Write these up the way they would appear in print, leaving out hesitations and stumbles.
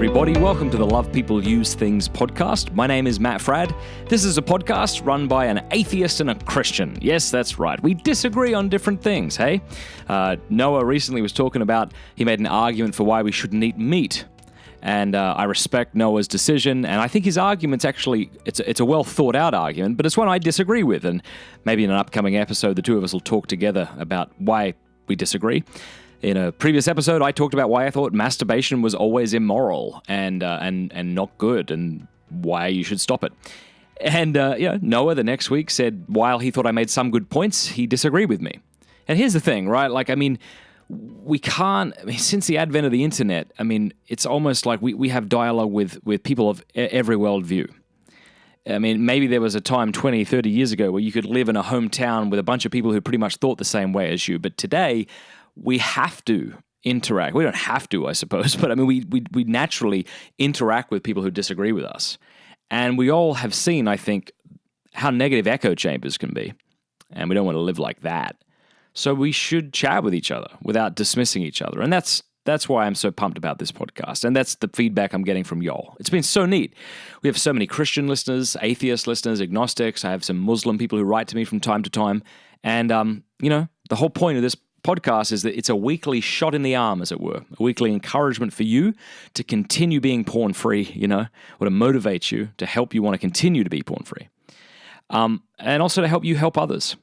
everybody. Welcome to the Love People Use Things podcast. My name is Matt Fradd. This is a podcast run by an atheist and a Christian. Yes, that's right. We disagree on different things, hey? Noah recently was talking about, he made an argument for why we shouldn't eat meat. And I respect Noah's decision, and I think his argument's actually, it's a well thought out argument, but it's one I disagree with. And maybe in an upcoming episode, the two of us will talk together about why we disagree. In a previous episode, I talked about why I thought masturbation was always immoral and not good, and why you should stop it. And Noah the next week said while he thought I made some good points, he disagreed with me. And here's the thing, right? We can't, since the advent of the internet, it's almost like we have dialogue with people of every worldview. Maybe there was a time 20, 30 years ago where you could live in a hometown with a bunch of people who pretty much thought the same way as you. But today, we have to interact. We don't have to, I suppose, but we naturally interact with people who disagree with us. And we all have seen, I think, how negative echo chambers can be. And we don't want to live like that. So we should chat with each other without dismissing each other. And that's why I'm so pumped about this podcast. And that's the feedback I'm getting from y'all. It's been so neat. We have so many Christian listeners, atheist listeners, agnostics. I have some Muslim people who write to me from time to time. And, the whole point of this podcast is that it's a weekly shot in the arm, as it were, a weekly encouragement for you to continue being porn-free, or to motivate you, to help you want to continue to be porn-free. And also to help you help others.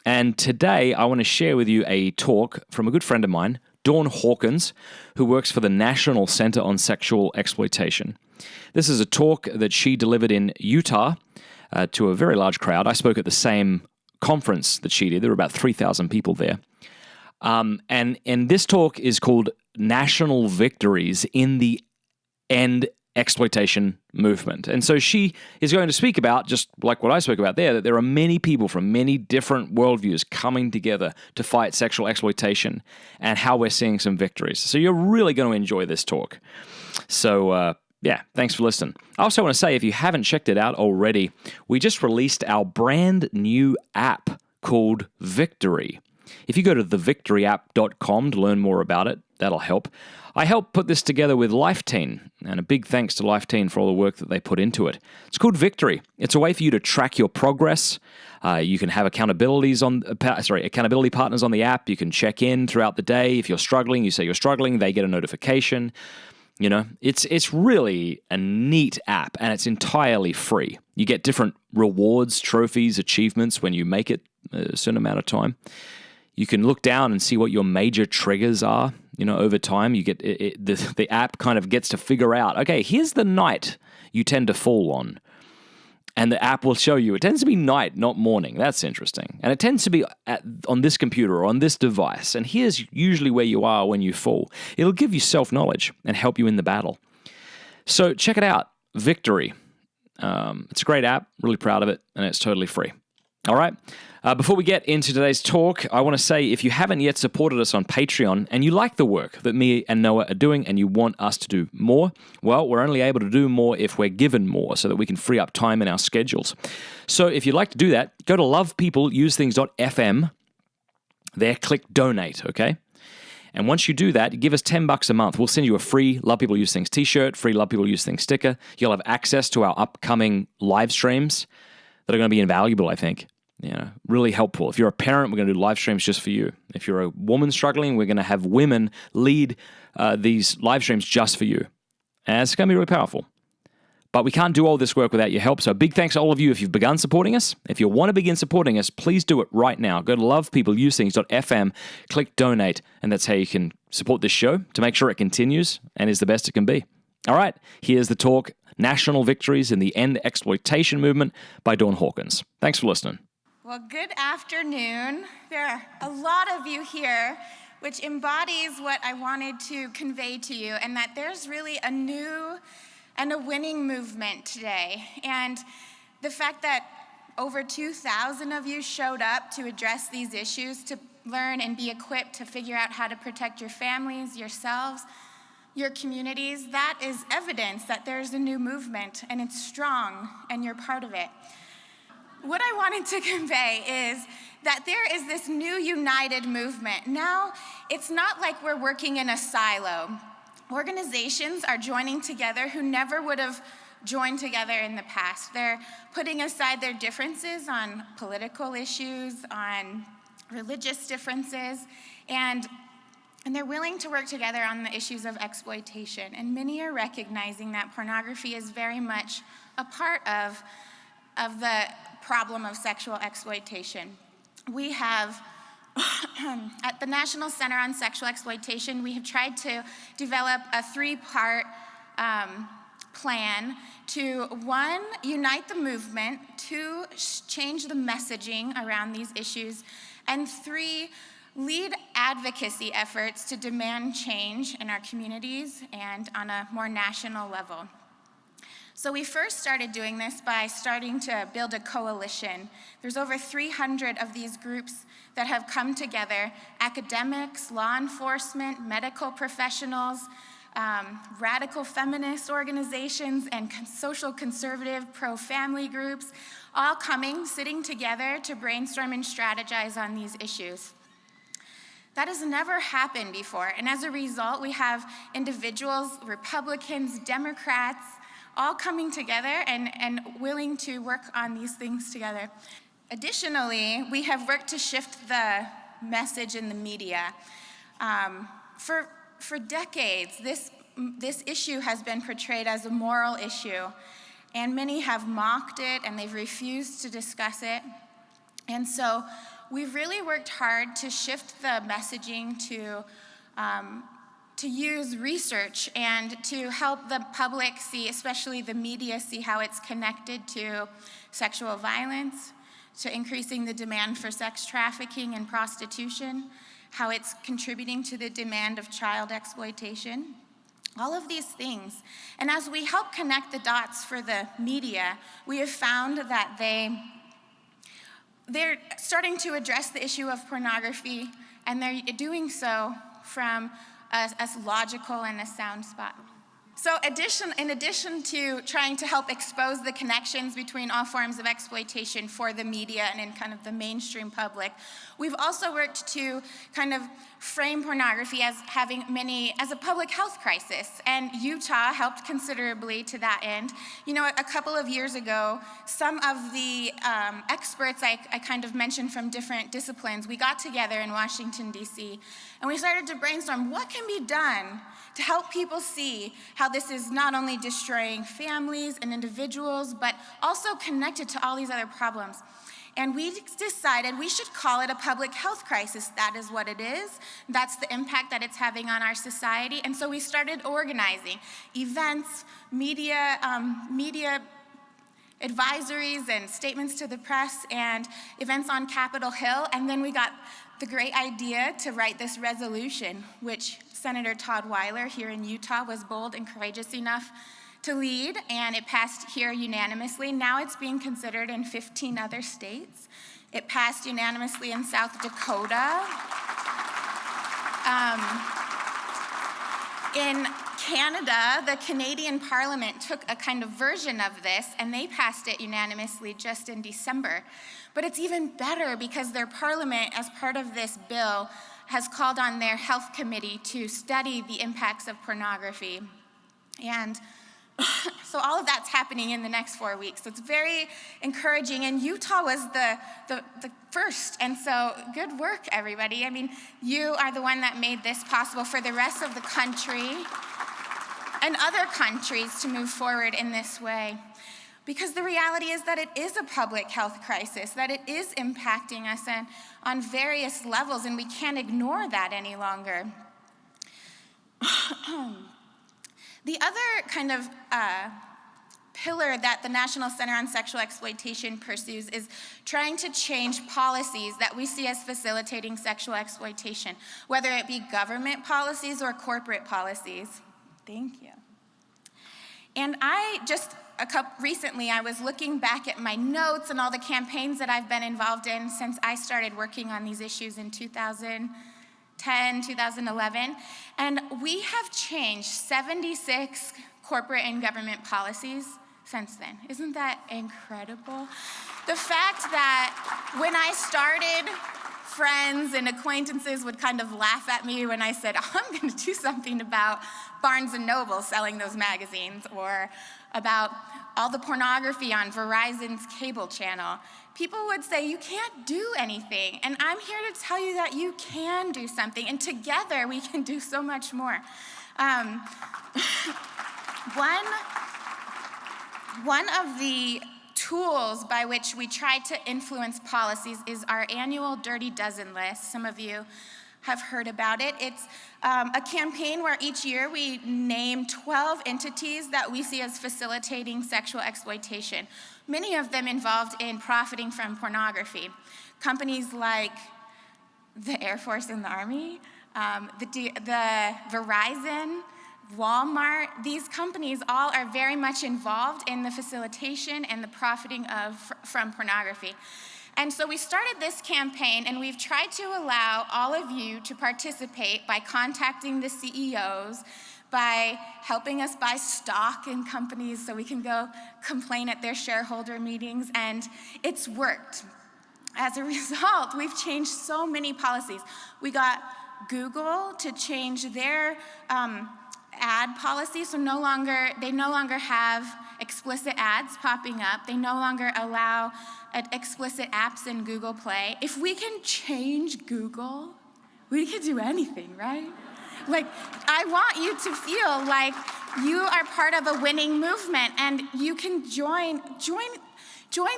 And today, I want to share with you a talk from a good friend of mine, Dawn Hawkins, who works for the National Center on Sexual Exploitation. This is a talk that she delivered in Utah to a very large crowd. I spoke at the same conference that she did. There were about 3,000 people there. And this talk is called National Victories in the End Exploitation Movement. And so she is going to speak about, just like what I spoke about there, that there are many people from many different worldviews coming together to fight sexual exploitation and how we're seeing some victories. So you're really going to enjoy this talk. So, thanks for listening. I also want to say, if you haven't checked it out already, we just released our brand new app called Victory. If you go to thevictoryapp.com to learn more about it, that'll help. I helped put this together with Lifeteen, and a big thanks to Lifeteen for all the work that they put into it. It's called Victory. It's a way for you to track your progress. You can have accountability partners on the app. You can check in throughout the day. If you're struggling, you say you're struggling, they get a notification. It's really a neat app, and it's entirely free. You get different rewards, trophies, achievements when you make it a certain amount of time. You can look down and see what your major triggers are. Over time, you get the app kind of gets to figure out, okay, here's the night you tend to fall on. And the app will show you, it tends to be night, not morning. That's interesting. And it tends to be on this computer or on this device. And here's usually where you are when you fall. It'll give you self-knowledge and help you in the battle. So check it out, Victory. It's a great app, really proud of it, and it's totally free. All right. Before we get into today's talk, I want to say, if you haven't yet supported us on Patreon and you like the work that me and Noah are doing and you want us to do more, well, we're only able to do more if we're given more so that we can free up time in our schedules. So if you'd like to do that, go to lovepeopleusethings.fm. There, click donate, okay? And once you do that, give us $10 a month. We'll send you a free Love People Use Things t-shirt, free Love People Use Things sticker. You'll have access to our upcoming live streams that are going to be invaluable, I think. Really helpful. If you're a parent, we're going to do live streams just for you. If you're a woman struggling, we're going to have women lead these live streams just for you. And it's going to be really powerful. But we can't do all this work without your help. So big thanks to all of you if you've begun supporting us. If you want to begin supporting us, please do it right now. Go to lovepeopleusethings.fm, click donate, and that's how you can support this show to make sure it continues and is the best it can be. All right, here's the talk, National Victories in the End Exploitation Movement by Dawn Hawkins. Thanks for listening. Well, good afternoon. There are a lot of you here, which embodies what I wanted to convey to you, and that there's really a new and a winning movement today. And the fact that over 2,000 of you showed up to address these issues, to learn and be equipped to figure out how to protect your families, yourselves, your communities, that is evidence that there's a new movement, and it's strong, and you're part of it. What I wanted to convey is that there is this new united movement. Now, it's not like we're working in a silo. Organizations are joining together who never would have joined together in the past. They're putting aside their differences on political issues, on religious differences, and they're willing to work together on the issues of exploitation. And many are recognizing that pornography is very much a part of the problem of sexual exploitation. We have, at the National Center on Sexual Exploitation, we have tried to develop a 3-part plan to, 1, unite the movement, 2, change the messaging around these issues, and 3, lead advocacy efforts to demand change in our communities and on a more national level. So we first started doing this by starting to build a coalition. There's over 300 of these groups that have come together: academics, law enforcement, medical professionals, radical feminist organizations, and social conservative pro-family groups, all sitting together to brainstorm and strategize on these issues. That has never happened before, and as a result, we have individuals, Republicans, Democrats, all coming together and willing to work on these things together. Additionally, we have worked to shift the message in the media. For decades, this issue has been portrayed as a moral issue, and many have mocked it and they've refused to discuss it. And so we've really worked hard to shift the messaging to use research and to help the public see, especially the media, see how it's connected to sexual violence, to increasing the demand for sex trafficking and prostitution, how it's contributing to the demand of child exploitation, all of these things. And as we help connect the dots for the media, we have found that they're starting to address the issue of pornography, and they're doing so from a logical and a sound spot. So in addition to trying to help expose the connections between all forms of exploitation for the media and in kind of the mainstream public, we've also worked to kind of frame pornography as as a public health crisis, and Utah helped considerably to that end. You know, a couple of years ago, some of the experts I kind of mentioned from different disciplines, we got together in Washington, D.C., and we started to brainstorm what can be done to help people see how this is not only destroying families and individuals, but also connected to all these other problems. And we decided we should call it a public health crisis. That is what it is. That's the impact that it's having on our society. And so we started organizing events, media advisories and statements to the press, and events on Capitol Hill. And then we got the great idea to write this resolution, which Senator Todd Weiler here in Utah was bold and courageous enough to lead, and it passed here unanimously. Now it's being considered in 15 other states. It passed unanimously in South Dakota. In Canada, the Canadian Parliament took a kind of version of this, and they passed it unanimously just in December. But it's even better because their parliament, as part of this bill, has called on their health committee to study the impacts of pornography. And so all of that's happening in the next 4 weeks. So it's very encouraging. And Utah was the first. And so good work, everybody. I mean, you are the one that made this possible for the rest of the country and other countries to move forward in this way. Because the reality is that it is a public health crisis, that it is impacting us on various levels, and we can't ignore that any longer. The other kind of pillar that the National Center on Sexual Exploitation pursues is trying to change policies that we see as facilitating sexual exploitation, whether it be government policies or corporate policies. Thank you. And recently I was looking back at my notes and all the campaigns that I've been involved in since I started working on these issues in 2010, 2011, and we have changed 76 corporate and government policies since then. Isn't that incredible? The fact that when I started friends and acquaintances would kind of laugh at me when I said, oh, I'm going to do something about Barnes & Noble selling those magazines, or about all the pornography on Verizon's cable channel. People would say, you can't do anything. And I'm here to tell you that you can do something, and together we can do so much more. One of the tools by which we try to influence policies is our annual Dirty Dozen list. Some of you have heard about it. It's a campaign where each year we name 12 entities that we see as facilitating sexual exploitation, many of them involved in profiting from pornography. Companies like the Air Force and the Army, the Verizon, Walmart, these companies all are very much involved in the facilitation and the profiting from pornography. And so we started this campaign, and we've tried to allow all of you to participate by contacting the CEOs, by helping us buy stock in companies so we can go complain at their shareholder meetings, and it's worked. As a result, we've changed so many policies. We got Google to change their ad policy, so they no longer have explicit ads popping up. They no longer allow explicit apps in Google Play. If we can change Google, we can do anything, right? Like, I want you to feel like you are part of a winning movement, and you can join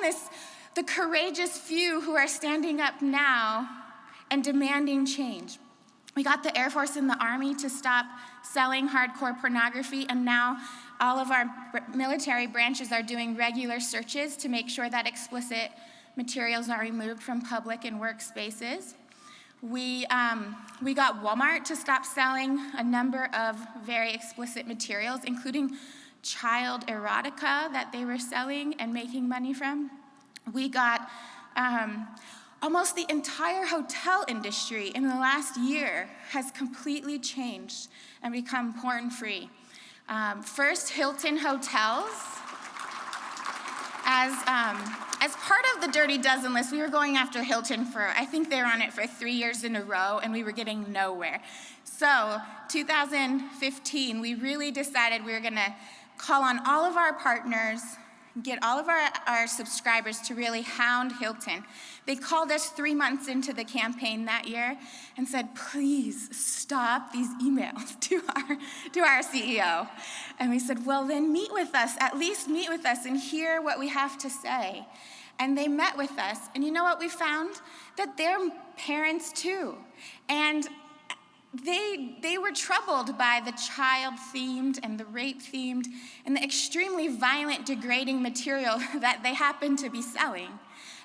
this, the courageous few who are standing up now and demanding change. We got the Air Force and the Army to stop selling hardcore pornography, and now all of our military branches are doing regular searches to make sure that explicit materials are removed from public and workspaces. We got Walmart to stop selling a number of very explicit materials, including child erotica that they were selling and making money from. We got almost the entire hotel industry in the last year has completely changed and become porn-free. First, Hilton Hotels. As part of the Dirty Dozen list, we were going after Hilton I think they were on it for 3 years in a row, and we were getting nowhere. So, 2015, we really decided we were gonna call on all of our partners, get all of our subscribers to really hound Hilton. They called us 3 months into the campaign that year and said, please stop these emails to our CEO. And we said, well, then meet with us, at least meet with us and hear what we have to say. And they met with us, and you know what we found? That they're parents too. And they were troubled by the child-themed and the rape-themed and the extremely violent, degrading material that they happened to be selling.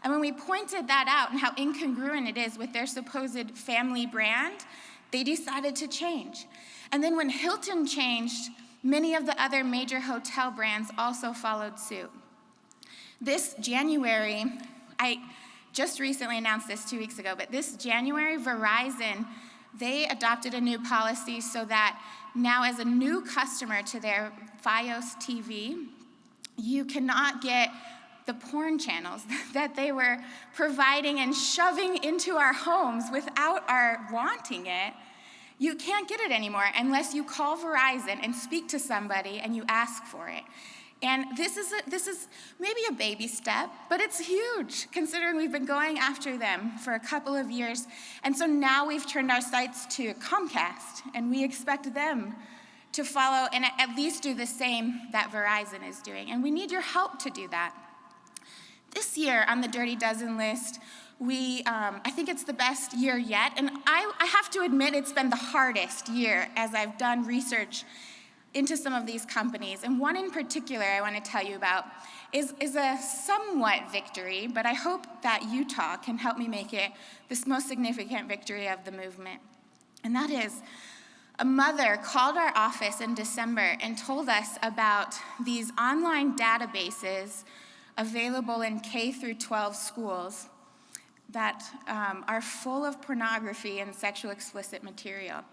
And when we pointed that out and how incongruent it is with their supposed family brand, they decided to change. And then when Hilton changed, many of the other major hotel brands also followed suit. This January, I just recently announced this 2 weeks ago, but this January, Verizon, they adopted a new policy so that now as a new customer to their Fios TV, you cannot get the porn channels that they were providing and shoving into our homes without our wanting it. You can't get it anymore unless you call Verizon and speak to somebody and you ask for it. And this is maybe a baby step, but it's huge considering we've been going after them for a couple of years. And so now we've turned our sights to Comcast, and we expect them to follow and at least do the same that Verizon is doing. And we need your help to do that. This year on the Dirty Dozen list, I think it's the best year yet. And I have to admit it's been the hardest year as I've done research into some of these companies. And one in particular I want to tell you about is a somewhat victory, but I hope that Utah can help me make it this most significant victory of the movement. And that is, a mother called our office in December and told us about these online databases available in K through 12 schools that are full of pornography and sexual explicit material.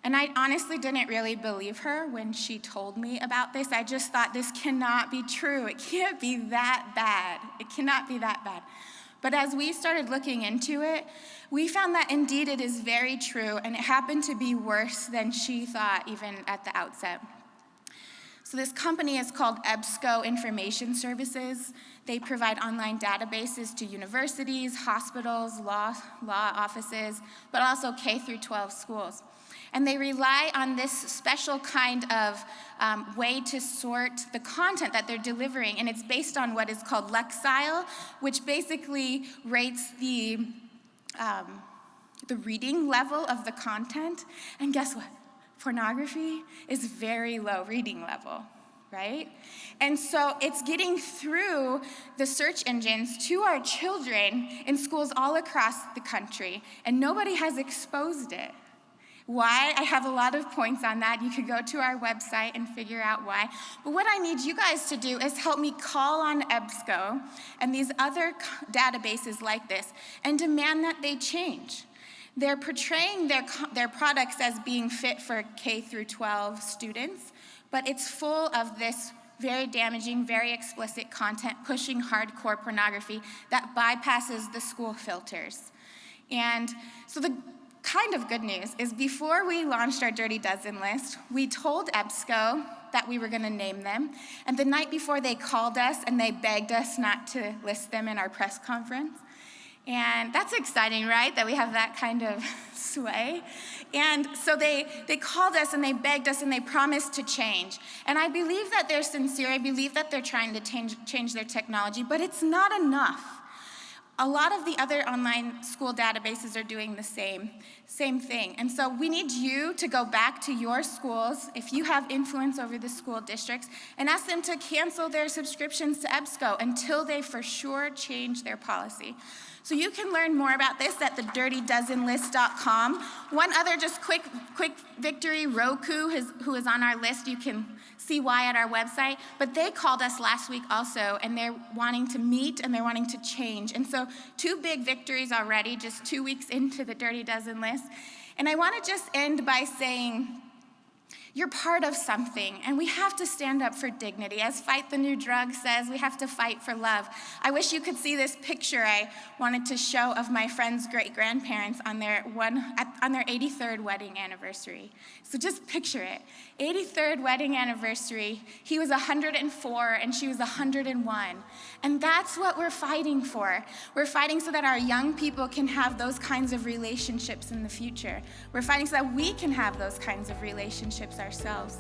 And I honestly didn't really believe her when she told me about this. I just thought, this cannot be true. It can't be that bad. It cannot be that bad. But as we started looking into it, we found that indeed it is very true, and it happened to be worse than she thought even at the outset. So this company is called EBSCO Information Services. They provide online databases to universities, hospitals, law offices, but also K through 12 schools. And they rely on this special kind of way to sort the content that they're delivering, and it's based on what is called Lexile, which basically rates the reading level of the content. And guess what? Pornography is very low reading level, right? And so it's getting through the search engines to our children in schools all across the country, and nobody has exposed it. Why? I have a lot of points on that. You could go to our website and figure out why. But what I need you guys to do is help me call on EBSCO and these other databases like this and demand that they change. They're portraying their products as being fit for K through 12 students, but it's full of this very damaging, very explicit content pushing hardcore pornography that bypasses the school filters. And so the kind of good news is before we launched our Dirty Dozen list, we told EBSCO that we were going to name them. And the night before, they called us and they begged us not to list them in our press conference. And that's exciting, right? That we have that kind of sway. And so they called us and they begged us and they promised to change. And I believe that they're sincere. I believe that they're trying to change their technology, but it's not enough. A lot of the other online school databases are doing the same thing. And so we need you to go back to your schools, if you have influence over the school districts, and ask them to cancel their subscriptions to EBSCO until they for sure change their policy. So you can learn more about this at thedirtydozenlist.com. One other just quick victory, Roku, who is on our list. You can see why at our website. But they called us last week also, and they're wanting to meet and they're wanting to change. And so 2 big victories already, just 2 weeks into the Dirty Dozen list. And I want to just end by saying, you're part of something, and we have to stand up for dignity. As Fight the New Drug says, we have to fight for love. I wish you could see this picture I wanted to show of my friend's great-grandparents on their 83rd wedding anniversary. So just picture it. 83rd wedding anniversary. He was 104 and she was 101. And that's what we're fighting for. We're fighting so that our young people can have those kinds of relationships in the future. We're fighting so that we can have those kinds of relationships ourselves.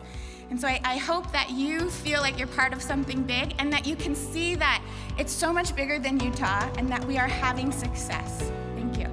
And so I hope that you feel like you're part of something big and that you can see that it's so much bigger than Utah and that we are having success. Thank you.